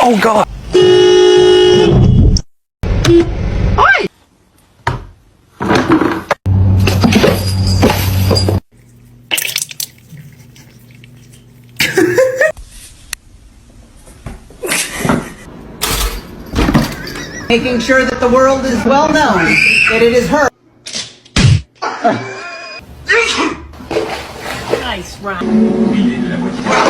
Oh God! Making sure that the world is well known that it is her. Nice, Ron.